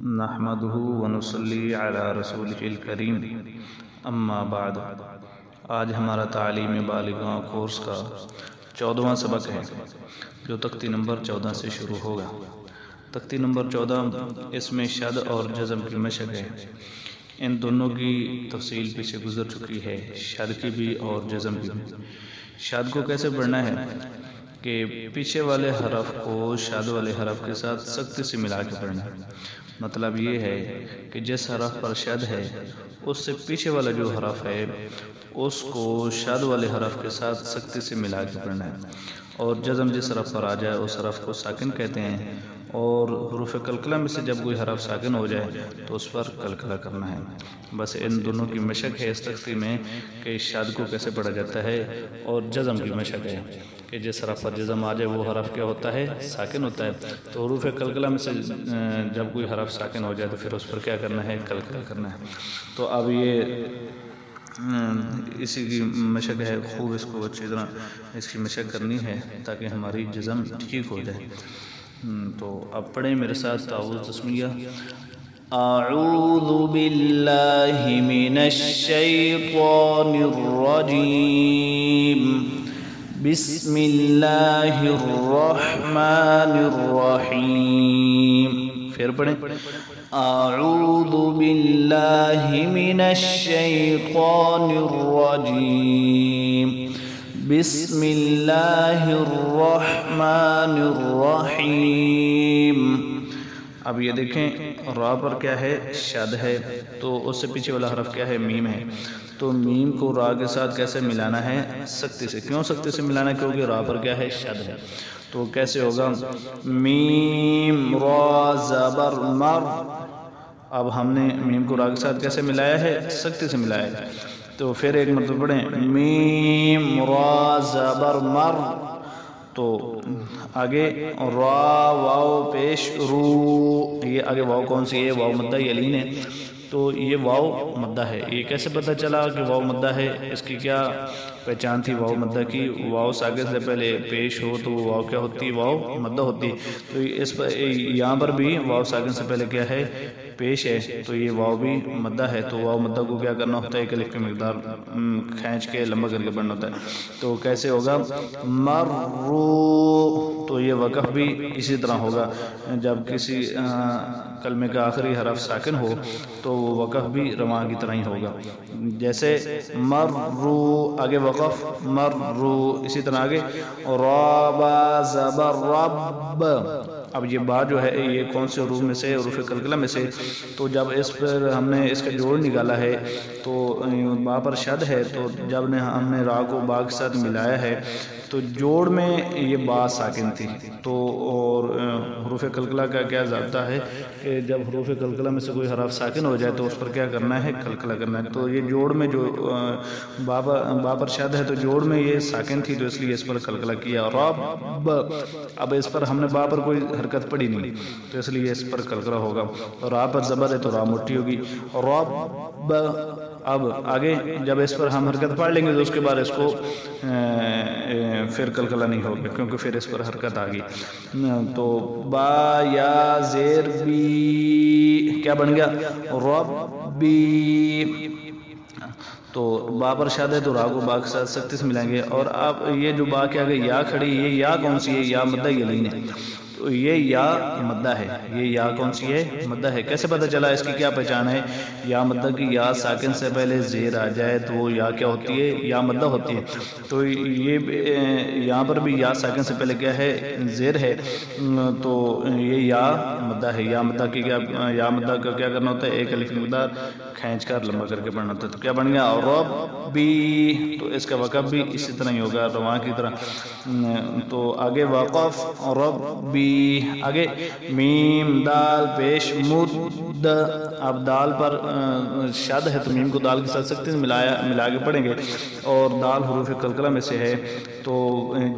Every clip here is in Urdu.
نحمدہ ونصلی علی رسولہ الکریم اما بعد۔ آج ہمارا تعلیم بالغاں کورس کا 14واں سبق ہے جو تختی نمبر 14 سے شروع ہوگا۔ تختی نمبر 14 اس میں شد اور جزم کی مشق ہے۔ ان دونوں کی تفصیل پیچھے گزر چکی ہے، شد کی بھی اور جزم کی بھی۔ شد کو کیسے پڑھنا ہے کہ پیچھے والے حرف کو شد والے حرف کے ساتھ سختی سے ملا کے پڑھنا ہے۔ مطلب یہ ہے کہ جس حرف پر شد ہے اس سے پیچھے والا جو حرف ہے اس کو شد والے حرف کے ساتھ سختی سے ملا کے پڑھنا ہے، اور جزم جس حرف پر آ جائے اس حرف کو ساکن کہتے ہیں، اور حروف قلقلہ میں سے جب کوئی حرف ساکن ہو جائے تو اس پر قلقلہ کرنا ہے۔ بس ان دونوں کی مشق ہے اس تختی میں کہ شد کو کیسے پڑھا جاتا ہے، اور جزم کی مشق ہے کہ جس حرف پر جزم آ جائے وہ حرف کیا ہوتا ہے، ساکن ہوتا ہے۔ تو حروف قلقلہ میں سے جب کوئی حرف ساکن ہو جائے تو پھر اس پر کیا کرنا ہے، قلقلہ کرنا ہے۔ تو اب یہ اسی کی مشق ہے، خوب اس کو اچھی طرح اس کی مشق کرنی ہے تاکہ ہماری جزم ٹھیک ہو جائے۔ تو اب پڑھیں میرے ساتھ تعوذ تسمیہ۔ اعوذ باللہ من الشیطان الرجیم، بسم اللہ الرحمن الرحیم۔ پھر پڑھیں اعوذ باللہ من الشیطان الرجیم، بسم اللہ الرحمن الرحیم۔ اب یہ دیکھیں را پر کیا ہے، شد ہے، تو اس سے پیچھے والا حرف کیا ہے، میم ہے۔ تو میم کو را کے ساتھ کیسے ملانا ہے، سختی سے۔ کیوں سختی سے ملانا ہے؟ کیونکہ را پر کیا ہے، شد ہے۔ تو کیسے ہوگا، میم را زبر مر۔ اب ہم نے میم کو را کے ساتھ کیسے ملایا ہے، سختی سے ملایا ہے۔ تو پھر ایک مرتبہ پڑھیں میم را زبر مر۔ تو آگے را واو پیش رو، یہ آگے واو کون سی ہے، واو مدہ یا لین ہے۔ تو یہ واو مدہ ہے۔ یہ کیسے پتہ چلا کہ واو مدہ ہے، اس کی کیا پہچان تھی واو مدہ کی؟ واو ساکن سے پہلے پیش ہو تو واو کیا ہوتی ہے، واو مدہ ہوتی ہے۔ تو اس پر یہاں پر بھی واو ساکن سے پہلے کیا ہے، پیش ہے، تو یہ واو بھی مدہ ہے۔ تو واو مدہ کو کیا کرنا ہوتا ہے، ایک الف کی مقدار کھینچ کے لمبا کر کے پڑھنا ہوتا ہے۔ تو کیسے ہوگا، مرو۔ تو یہ وقف بھی اسی طرح ہوگا، جب کسی کلمے کا آخری حرف ساکن ہو تو وہ وقف بھی رواں کی طرح ہی ہوگا۔ جیسے مرو، آگے وقف مرو، اسی طرح آگے را با زبر رب۔ اب یہ با جو ہے یہ کون سے حروف میں سے، حروف قلقلہ میں سے۔ تو جب اس پر ہم نے اس کا جوڑ نکالا ہے تو با پر شد ہے، تو جب ہم نے را کو با کے ساتھ ملایا ہے تو جوڑ میں یہ با ساکن تھی۔ تو اور حروف قلقلہ کا کیا ضابطہ ہے کہ جب حروف قلقلہ میں سے کوئی حرف ساکن ہو جائے تو اس پر کیا کرنا ہے، قلقلہ کرنا ہے۔ تو یہ جوڑ میں جو با پر شد ہے تو جوڑ میں یہ ساکن تھی، تو اس لیے اس پر قلقلہ کیا، رب۔ اب اس پر ہم نے با پر کوئی حرکت پڑی نہیں تو اس لیے اس پر قلقلہ ہوگا۔ اور را پر زبر ہے تو را موٹی ہوگی، رب۔ اب آگے جب اس پر ہم حرکت پڑھ لیں گے تو اس کے بعد اس کو پھر قلقلہ نہیں ہوگا، کیونکہ پھر اس پر حرکت آ گئی۔ تو با یا زیر بی کیا بن گیا، ربی۔ تو با پر شد ہے تو را کو با کے ساتھ سختی سے ملائیں گے۔ اور اب یہ جو با کے آگے یا کھڑی، یہ یا کون سی ہے، یا مدہ یا لین ہے۔ تو یہ یا مدہ ہے، یہ یا کون سی ہے، مدہ ہے۔ کیسے پتہ چلا، اس کی کیا پہچان ہے، یا مدہ کی یا ساکن سے پہلے زیر آ جائے تو وہ یا کیا ہوتی ہے، یا مدہ ہوتی ہے۔ تو یہ یہاں پر بھی یا ساکن سے پہلے کیا ہے، زیر ہے، تو یہ یا مدہ ہے۔ یا مدہ کی کیا، یا مدہ کا کیا کرنا ہوتا ہے، ایک الف کی مقدار کھینچ کر لمبا کر کے پڑھنا ہوتا ہے۔ تو کیا بن گیا، ربی۔ تو اس کا وقف بھی اسی طرح ہی ہوگا، رواں کی طرح۔ تو آگے وقف ربی، آگے میم دال پیش مد۔ اب دال پر شد ہے تو میم کو دال کے ساتھ سختی سے ملا کے پڑھیں گے، اور دال حروف قلقلہ میں سے ہے تو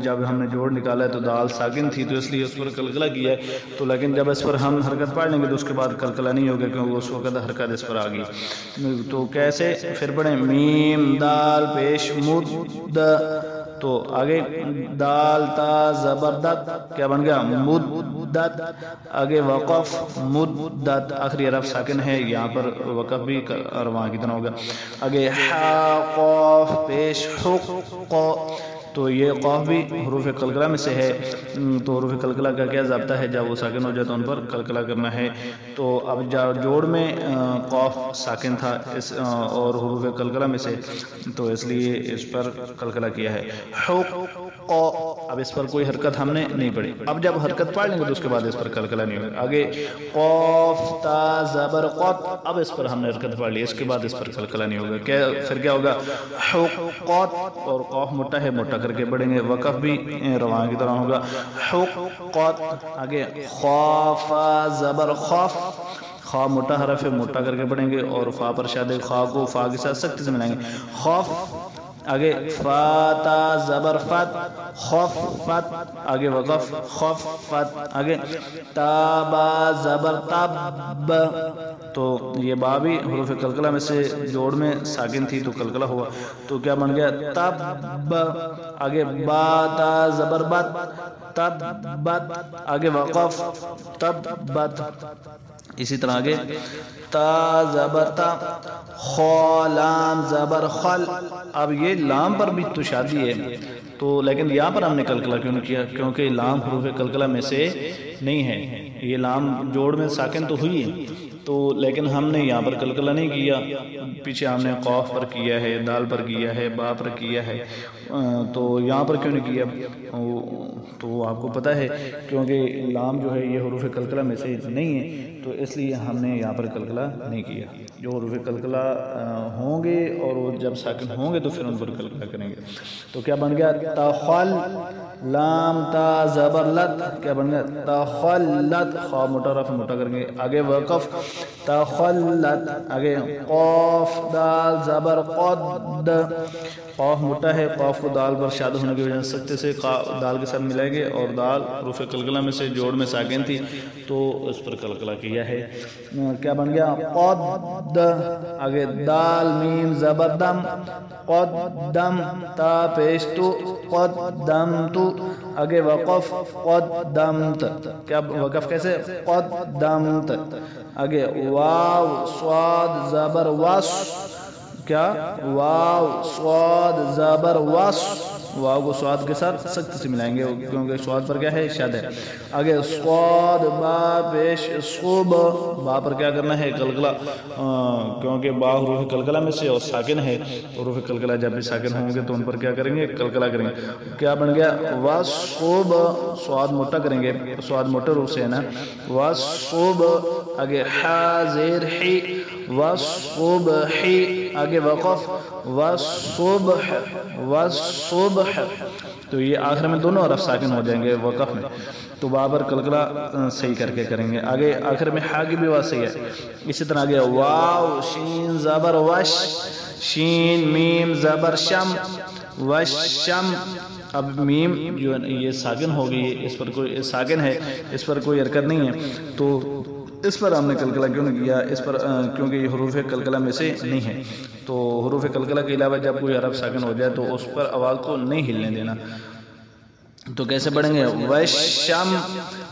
جب ہم نے جوڑ نکالا ہے تو دال ساکن تھی تو اس لیے اس پر قلقلہ کیا ہے۔ تو لیکن جب اس پر ہم حرکت پڑھ لیں گے تو اس کے بعد قلقلہ نہیں ہوگا، کیونکہ اس وقت حرکت اس پر آ گئی۔ تو کیسے، پھر پڑھیں میم دال پیش مد۔ تو آگے دال تا زبردست کیا بن گیا، مد۔ مدت، آگے وقف مدت، آخری حرف ساکن ہے، یہاں پر وقف بھی رواں کی طرح ہوگا. آگے حا قاف پیش حق، تو یہ قاف بھی حروف قلقلہ میں سے ہے. تو حروف قلقلہ کا کیا ضابطہ ہے؟ جب وہ ساکن ہو جائے تو ان پر قلقلہ کرنا ہے. تو اب جوڑ میں قاف ساکن تھا اور حروف قلقلہ میں سے، تو اس لیے اس پر قلقلہ کیا ہے. حق، اب اس پر کوئی حرکت ہم نے نہیں پڑھی. اب جب حرکت پڑھ لیں گے تو اس کے بعد اس پر قلقلہ نہیں ہوگا. آگے قاف تا زبر قط، اب اس پر ہم نے حرکت پڑھ لی، اس کے بعد اس پر قلقلہ نہیں ہوگا. پھر کیا ہوگا؟ حقت، اور قاف موٹا ہے، موٹا کر کے پڑھیں گے. وقف بھی رواں کی طرح ہوگا. حقت. آگے خاف زبر خف، خا موٹا حرف ہے، موٹا کر کے پڑھیں گے، اور فا پر شاد خا کو فا کے ساتھ سختی سے ملائیں گے. خف. آگے فاتا زبر فت، خف فت. آگے وقف خف فت. آگے تابا زبر تب، تو یہ با بھی حروف قلقلہ میں سے جوڑ میں ساکن تھی تو قلقلہ ہوا، تو کیا بن گیا؟ تب. آگے باتا زبر بت، تب بت. آگے وقف تب بت. اسی طرح آگے تا زبر تا، خا لام زبر خل. اب یہ لام پر بھی تو شادی ہے، تو لیکن یہاں پر ہم نے قلقلہ کیوں نہیں کیا؟ کیونکہ لام حروف قلقلہ میں سے نہیں ہے. یہ لام جوڑ میں ساکن تو ہوئی ہے، تو لیکن ہم نے یہاں پر قلقلہ نہیں کیا. پیچھے ہم نے قاف پر کیا ہے، دال پر کیا ہے، با پر کیا ہے، تو یہاں پر کیوں نہیں کیا؟ تو آپ کو پتہ ہے کیونکہ لام جو ہے یہ حروف قلقلہ میں سے نہیں ہے، تو اس لیے ہم نے یہاں پر قلقلہ نہیں کیا. جو حروف قلقلہ ہوں گے اور وہ جب ساکن ہوں گے تو پھر ان پر قلقلہ کریں گے. تو کیا بن گیا؟ تخل لام تا زبر لت، کیا بن گیا؟ تخلت، خا موٹا رف موٹا کریں گے. آگے وقف تخلت. آگے قاف دال زبر قد، قاف موٹا ہے، قاف کو دال پر شاد ہونے کی وجہ سے سختے سے دال کے ساتھ ملائے گے، اور دال حروف قلقلہ میں سے جوڑ میں ساکن تھی تو اس پر قلقلہ کیا ہے. کیا بن گیا؟ قد. آگے دال میم زبر دم، قدم تا پیش تو، قدمت. آگے وقف قدمت. کیا وقف کیسے؟ قدمت. آگے واو صاد زبر وس، کیا؟ واو صاد زبر وس. واو کو سواد کے ساتھ سخت سے ملائیں گے کیونکہ سواد پر کیا ہے؟ شد ہے. آگے سواد با پیش صوب، با پر کیا کرنا ہے؟ قلقلہ، کیونکہ با حروف قلقلہ میں سے اور ساکن ہے. حروف قلقلہ جب بھی ساکن ہوں گے تو ان پر کیا کریں گے؟ قلقلہ کریں گے. کیا بن گیا؟ وصوب، سواد موٹا کریں گے، سواد موٹے روپ سے ہے نا، وصوب. آگے حا زیر حی، وصبح. آگے وقف وصبح، وصبح. تو یہ آخر میں دونوں حرف ساکن ہو جائیں گے وقف میں، تو بابر قلقلہ صحیح کر کے کریں گے. آگے آخر میں حا کی بھی آواز صحیح ہے. اسی طرح آگے واو شین زبر وش، شین میم زبر شم، وشم. اب میم جو یہ ساکن ہو گئی، اس پر کوئی ساکن ہے، اس پر کوئی حرکت نہیں ہے، تو اس پر ہم نے قلقلہ کیوں نہیں کیا؟ اس پر کیونکہ یہ حروف قلقلہ میں سے نہیں ہے. تو حروف قلقلہ کے علاوہ جب کوئی حرف ساکن ہو جائے تو اس پر آواز کو نہیں ہلنے دینا. تو کیسے پڑھیں گے؟ وشم.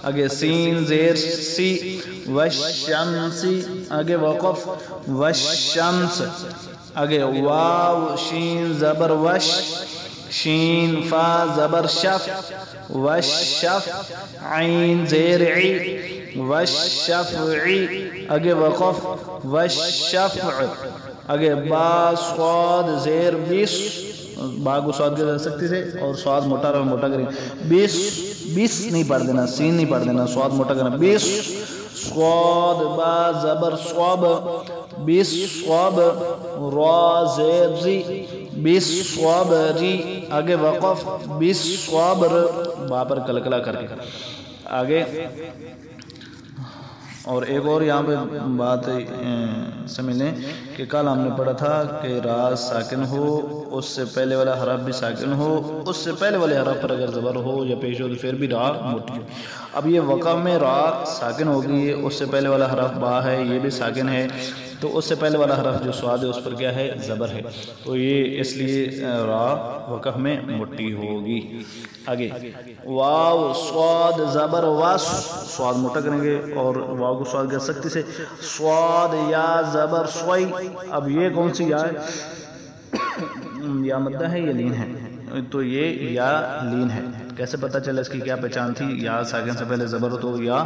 آگے سین زیر سی، وشمسی. آگے وقف وشمس. آگے واو شین زبر وش، شین فا زبر شف، وشف. عین زیر عی، وشفعی. آگے وقف وشفع. آگے با صاد زیر بیس، با کو سواد کے سکتی سے اور سواد موٹا رہا موٹا کریں. بیس، بیس نہیں پڑھ دینا، سین نہیں پڑھ دینا، سواد موٹا کرنا. بیس سواد با زبر صواب، بیس صواب. را زیر زی، بیس صواب ری. آگے وقف بیس صواب ر، با پر قلقلہ کر کے. آگے اور ایک اور یہاں پہ بات سمجھ لیں کہ کل ہم نے پڑھا تھا کہ را ساکن ہو، اس سے پہلے والا حرف بھی ساکن ہو، اس سے پہلے والے حرف پر اگر زبر ہو یا پیش ہو تو پھر بھی را موٹی ہو. اب یہ وقف میں را ساکن ہوگی، اس سے پہلے والا حرف با ہے، یہ بھی ساکن ہے، تو اس سے پہلے والا حرف جو سواد ہے اس پر کیا ہے؟ زبر ہے، تو یہ اس لیے را وقف میں مٹی ہوگی۔ آگے واو سواد زبر واس، سواد موٹا کریں گے اور واو کو سواد کر سکتی سے، سواد یا زبر سوئی۔ اب یہ کون سی یا ہے؟ یا مدہ ہے یا لین ہے؟ تو یہ یا لین ہے۔ کیسے پتہ چلا اس کی کیا پہچان تھی؟ یا ساکن سے پہلے زبر ہو تو یا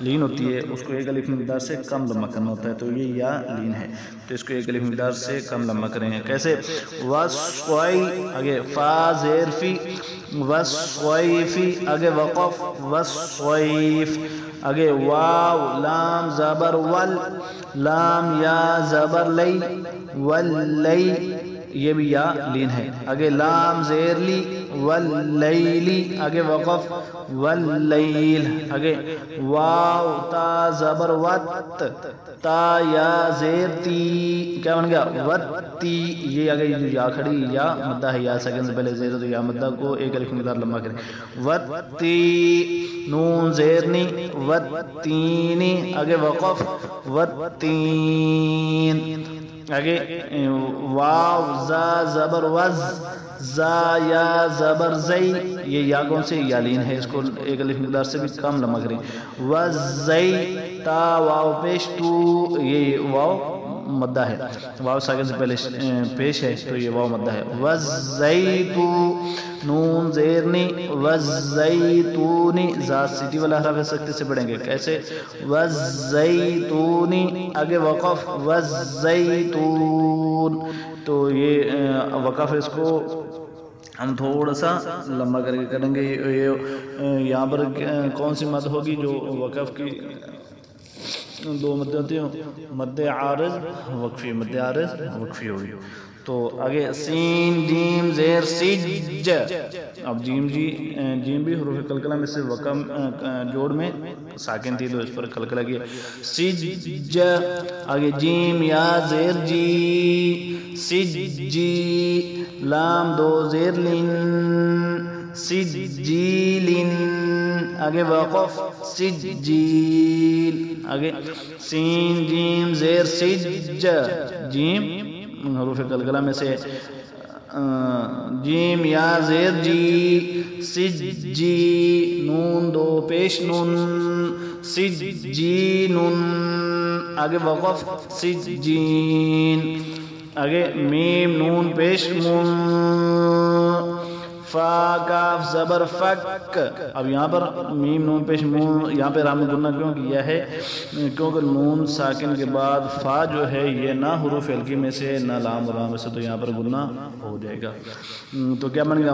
لین ہوتی ہے، اس کو ایک الف مقدار سے کم لمبا کرنا ہوتا ہے، تو یہ یا لین ہے، تو اس کو ایک الف مقدار سے کم لمبا کریں گے۔ کیسے؟ وَسْوَيْ، آگے فا زیر فی، وَسْوَيْفِ، آگے وقف وَسْوَيْف، آگے واو لام زبر ول، لام یا زبر لی، واللی، یہ بھی یا لین ہے۔ آگے لام زیر لی، واللیلی، آگے وقف واللیل، آگے واو تا زبر وت، تا یا زیر تی، کیا بن گیا؟ وتی، یہ آگے جو یا کھڑی یا مدہ ہے، یا سیکنڈ سے پہلے زیر تو یا مدہ کو ایک الف مقدار لمبا کریں، وتی، نون زیرنی، وتینی، آگے وقف وتین، آگے واو زا زبر وز، زا یا زبر زی، یہ یا کون سے؟ یا لین ہے، اس کو ایک الف مقدار سے بھی کم لمبا کریں، وزی، تا واو پیش تو، یہ واو مدہ ہے، واو ساکن سے پہلے پیش ہے تو یہ واو مدہ ہے، وزیتو، نون زیرنی، وزیتونی، زا سیٹی والا حرف ہے، سکتے سے پڑھیں گے۔ کیسے؟ وزیتونی، آگے وقف وزیتون، تو یہ وقف اس کو ہم تھوڑا سا لمبا کر کے کریں گے۔ یہاں پر کون سی مد ہوگی جو وقف کی دو مد ہوتی ہیں؟ مد عارض وقفی، مد عارض وقفی ہوگی۔ تو آگے سین جیم زیر سج، اب جیم بھی حروف قلقلہ میں سے وقف جوڑ میں ساکن تھی تو اس پر قلقلہ کیا، سج، آگے جیم یا زیر جی، سج جی، لام دو زیر لن، سجیلن، آگے وقف سجیل، آگے سین جیم زیر سج، جیم حروف قلقلہ میں سے جیم یا زیر جی، سجی، نون دو پیش نون، سجینن، آگے وقف سجین، آگے میم نون پیش مون، فا کاف زبر فک، اب یہاں پر میم نون پیش مون، یہاں پہ رام گنہ کیوں کیا ہے؟ کیونکہ نون ساکن کے بعد فا جو ہے یہ نہ حروف حلقی میں سے نہ لام رام میں سے، تو یہاں پر گنہ ہو جائے گا، تو کیا بن گا؟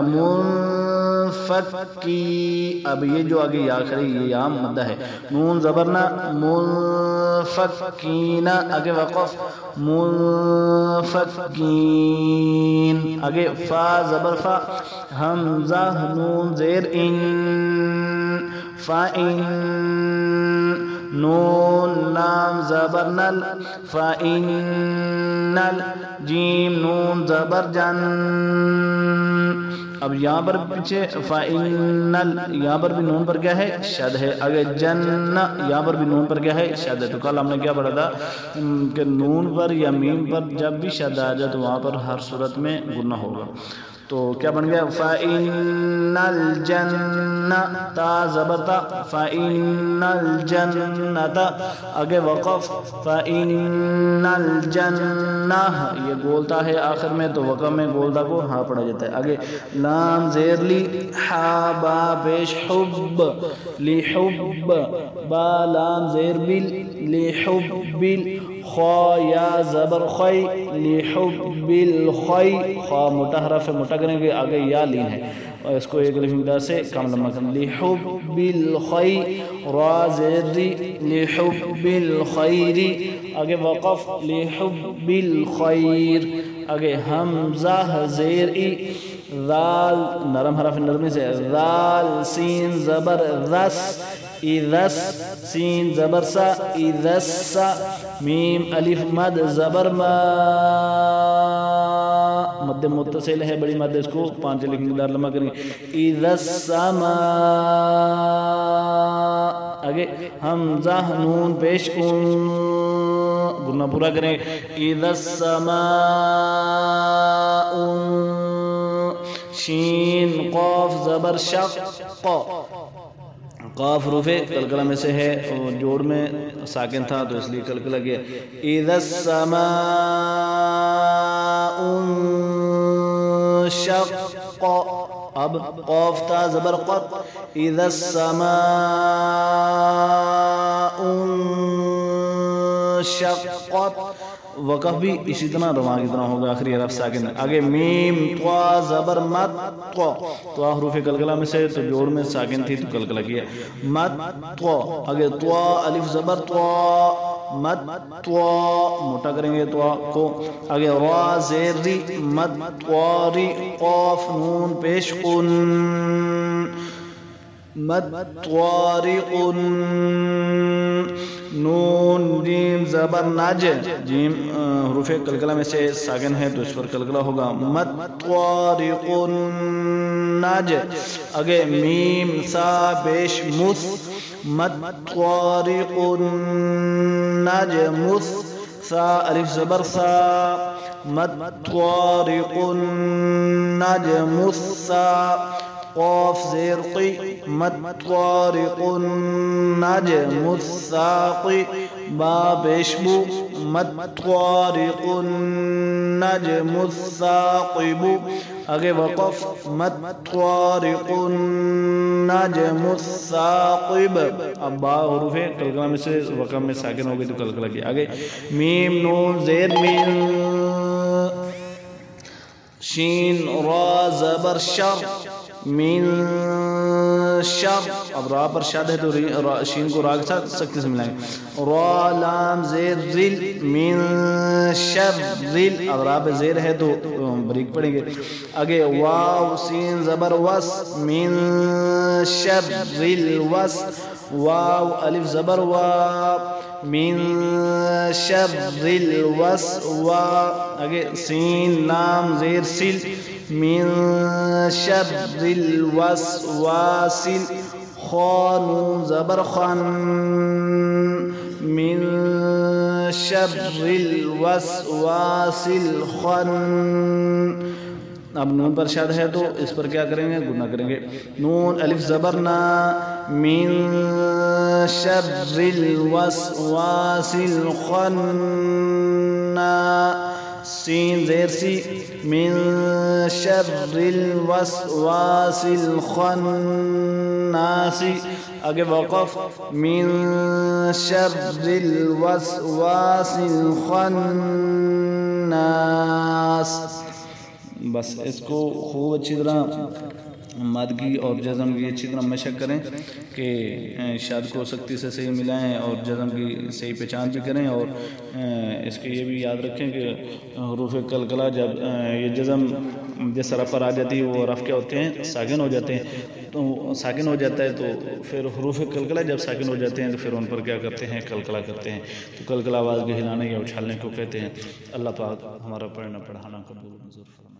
منفکی، اب یہ جو آگے یا کھڑی یہ یا مدہ ہے، نون زبرنا منفکین، آگے وقف منفکین، آگے فا زبر فا، حمزہ نون زیر ان، فائن، نون لام زبر نل، فائنل، جیم نون زبر جن، اب یہاں پر پیچھے فائنل، یہاں پر بھی نون پر کیا ہے؟ شد ہے، آگے جن، یہاں پر بھی نون پر کیا ہے؟ شد ہے، تو کل ہم نے کیا پڑھا تھا کہ نون پر یا میم پر جب بھی شد آ جائے تو وہاں پر ہر صورت میں گنہ ہوگا، تو کیا بن گیا؟ فَإِنَّ الْجَنَّةَ، تا زبر تا، فَإِنَّ الْجَنَّةَ، آگے وقف فَإِنَّ الْجَنَّةَ، یہ گولتا ہے آخر میں تو وقف میں گولتا کو ہاں پڑھا جاتا ہے۔ آگے لام زیر لی، حا با پیش حب، لحب، با لام زیر بل، لحب، خوا یا زبر خی، لحب الخی، خوا موٹا حرف ہے، موٹا کریں گے، آگے یا لین ہے اور اس کو ایک الف مقدار سے کم لمبا کریں، لحب الخی، را زیر ری، لحب الخیر، آگے وقف لحب الخیر، آگے حمزہ زیر ای، ذال نرم حرف نرمی سے، ذال سین زبر ذس، اذس، سین زبر سا، اذس، میم الف مد زبر ما، مد متصل ہے بڑی مد، اس کو 5 لکھ مقدار لمبا کریں گے. اذا السماء، آگے حمزہ نون پیش گنا پورا کریں. اذا السماء، شین قاف زبر شق، قاف حروف قلقلہ میں سے ہے، جوڑ میں ساکن تھا تو اس لیے قلقلہ گیا. اذا السماء انشق، اب قاف تا زبر قط، اذا السماء انشقت. وقف بھی اسی طرح رواں کی طرح ہوگا، آخری حرف ساکن ہے. آگے میم طوا زبر مت، طوا حروف قلقلہ میں سے تو جوڑ میں ساکن تھی تو قلقلہ کیا. مت طوا، آگے طوا الف زبر طوا، مت طوا موٹا کریں گے طوا کو. آگے را زیر ری، مت طواری، قاف نون پیش قن، مت طوارق. نون جیم زبر نج، جیم حروف قلقلہ میں سے ساکن ہے تو اس پر قلقلہ ہوگا. مت طوارق نج. آگے میم سا پیش مس، مت طوارق نج مس. سا الف زبر سا، مت طوارق نج مسا. قاف زیر قی، مت طوارق نجم الساق. با پیشبو، مت طوارق نجم الثاقب. آگے وقف، مت طوارق نجم الثاقب. اب با حروف قلقلہ میں سے وقف میں ساکن ہو گئی تو قلقلہ کی. آگے میم نون زیر مین، شین را زبر شر، من شر. اب را پر شد ہے تو شین کو را کے ساتھ سختی سے ملائیں گے. را لام زیر ذل، من شر ذل. اب را پہ زیر ہے تو بریک پڑیں گے. آگے واو سین زبر وس، من شر ذل وس. واو الف زبر وا، من شر ذل وس وا. آگے سین لام زیر سل، من شر الوسواس. خان زبر خان، من شر الوسواس الخن. اب نون پر شد ہے تو اس پر کیا کریں گے؟ گنا کریں گے. نون الف زبر نا، من شر الوسواس الخن. سین زیر سی، من شر الوسواس الخناس. آگے وقف، من شر الوسواس الخناس. بس اس کو خوب اچھی طرح مد کی اور جزم کی اچھی طرح مشق کریں کہ شاد کو سختی سے صحیح ملائیں اور جزم کی صحیح پہچان بھی کریں. اور اس کے یہ بھی یاد رکھیں کہ حروف قلقلہ جب یہ جزم جس رف پر آ جاتی ہے وہ رف کیا ہوتے ہیں؟ ساکن ہو جاتے ہیں. تو ساکن ہو جاتا ہے تو پھر حروف قلقلہ جب ساکن ہو جاتے ہیں تو پھر ان پر کیا کرتے ہیں؟ قلقلہ کرتے ہیں. تو قلقلہ آواز کے ہلانے یا اچھالنے کو کہتے ہیں. اللہ پاک ہمارا پڑھنا پڑھانا قبول منظور فرمائے.